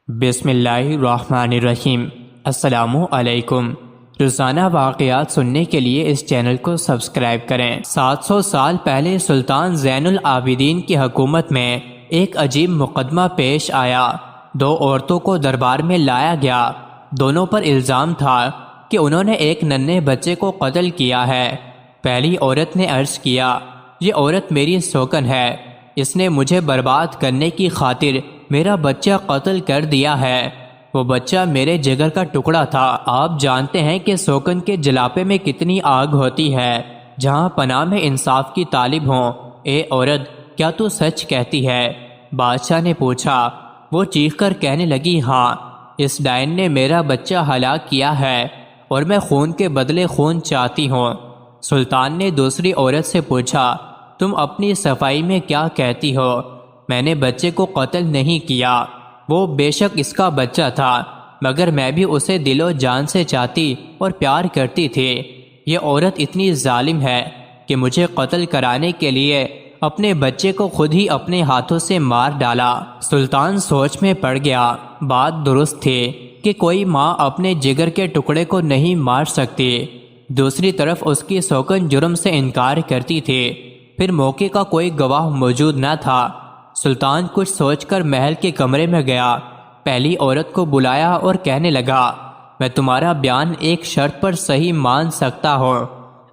بسم اللہ الرحمن الرحیم۔ السلام علیکم۔ روزانہ واقعات سننے کے لیے اس چینل کو سبسکرائب کریں۔ 700 سال پہلے سلطان زین العابدین کی حکومت میں ایک عجیب مقدمہ پیش آیا۔ دو عورتوں کو دربار میں لایا گیا۔ دونوں پر الزام تھا کہ انہوں نے ایک ننھے بچے کو قتل کیا ہے۔ پہلی عورت نے عرض کیا، یہ عورت میری سوکن ہے، اس نے مجھے برباد کرنے کی خاطر میرا بچہ قتل کر دیا ہے۔ وہ بچہ میرے جگر کا ٹکڑا تھا۔ آپ جانتے ہیں کہ سوکن کے جلاپے میں کتنی آگ ہوتی ہے۔ جہاں پناہ میں انصاف کی طالب ہوں، اے عورت، کیا تو سچ کہتی ہے؟ بادشاہ نے پوچھا۔ وہ چیخ کر کہنے لگی، ہاں، اس ڈائن نے میرا بچہ ہلاک کیا ہے اور میں خون کے بدلے خون چاہتی ہوں۔ سلطان نے دوسری عورت سے پوچھا، تم اپنی صفائی میں کیا کہتی ہو؟ میں نے بچے کو قتل نہیں کیا، وہ بے شک اس کا بچہ تھا، مگر میں بھی اسے دل و جان سے چاہتی اور پیار کرتی تھی۔ یہ عورت اتنی ظالم ہے کہ مجھے قتل کرانے کے لیے اپنے بچے کو خود ہی اپنے ہاتھوں سے مار ڈالا۔ سلطان سوچ میں پڑ گیا۔ بات درست تھی کہ کوئی ماں اپنے جگر کے ٹکڑے کو نہیں مار سکتی۔ دوسری طرف اس کی سوکن جرم سے انکار کرتی تھی۔ پھر موقع کا کوئی گواہ موجود نہ تھا۔ سلطان کچھ سوچ کر محل کے کمرے میں گیا، پہلی عورت کو بلایا اور کہنے لگا، میں تمہارا بیان ایک شرط پر صحیح مان سکتا ہوں۔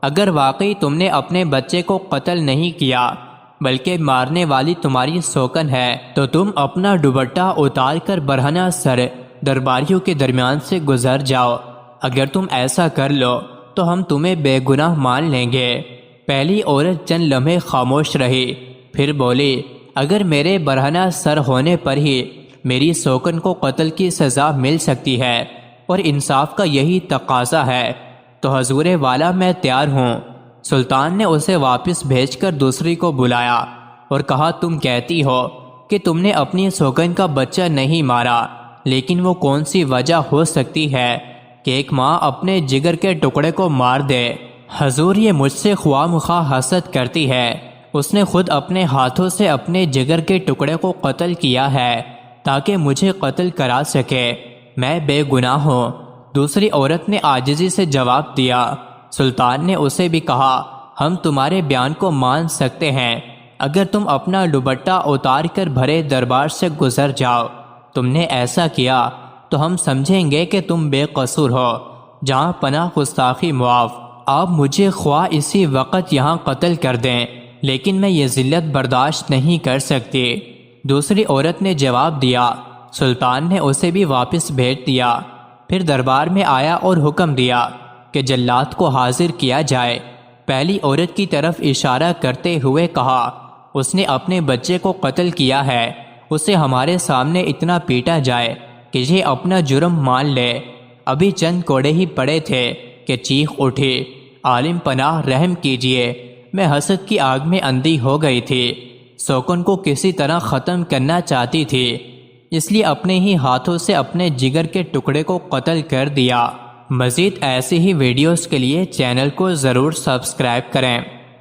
اگر واقعی تم نے اپنے بچے کو قتل نہیں کیا بلکہ مارنے والی تمہاری سوکن ہے تو تم اپنا دوپٹہ اتار کر برہنہ سر درباریوں کے درمیان سے گزر جاؤ۔ اگر تم ایسا کر لو تو ہم تمہیں بے گناہ مان لیں گے۔ پہلی عورت چند لمحے خاموش رہی، پھر بولی، اگر میرے برہنہ سر ہونے پر ہی میری سوکن کو قتل کی سزا مل سکتی ہے اور انصاف کا یہی تقاضا ہے تو حضور والا میں تیار ہوں۔ سلطان نے اسے واپس بھیج کر دوسری کو بلایا اور کہا، تم کہتی ہو کہ تم نے اپنی سوکن کا بچہ نہیں مارا، لیکن وہ کون سی وجہ ہو سکتی ہے کہ ایک ماں اپنے جگر کے ٹکڑے کو مار دے؟ حضور، یہ مجھ سے خواہ مخواہ حسد کرتی ہے۔ اس نے خود اپنے ہاتھوں سے اپنے جگر کے ٹکڑے کو قتل کیا ہے تاکہ مجھے قتل کرا سکے۔ میں بے گناہ ہوں۔ دوسری عورت نے عاجزی سے جواب دیا۔ سلطان نے اسے بھی کہا، ہم تمہارے بیان کو مان سکتے ہیں اگر تم اپنا دوپٹہ اتار کر بھرے دربار سے گزر جاؤ۔ تم نے ایسا کیا تو ہم سمجھیں گے کہ تم بے قصور ہو۔ جہاں پناہ گستاخی معاف، آپ مجھے خواہ اسی وقت یہاں قتل کر دیں، لیکن میں یہ ذلت برداشت نہیں کر سکتی۔ دوسری عورت نے جواب دیا۔ سلطان نے اسے بھی واپس بھیج دیا۔ پھر دربار میں آیا اور حکم دیا کہ جلاد کو حاضر کیا جائے۔ پہلی عورت کی طرف اشارہ کرتے ہوئے کہا، اس نے اپنے بچے کو قتل کیا ہے، اسے ہمارے سامنے اتنا پیٹا جائے کہ یہ اپنا جرم مان لے۔ ابھی چند کوڑے ہی پڑے تھے کہ چیخ اٹھی، عالم پناہ رحم کیجیے، میں حسد کی آگ میں اندھی ہو گئی تھی۔ سوکن کو کسی طرح ختم کرنا چاہتی تھی، اس لیے اپنے ہی ہاتھوں سے اپنے جگر کے ٹکڑے کو قتل کر دیا۔ مزید ایسی ہی ویڈیوز کے لیے چینل کو ضرور سبسکرائب کریں۔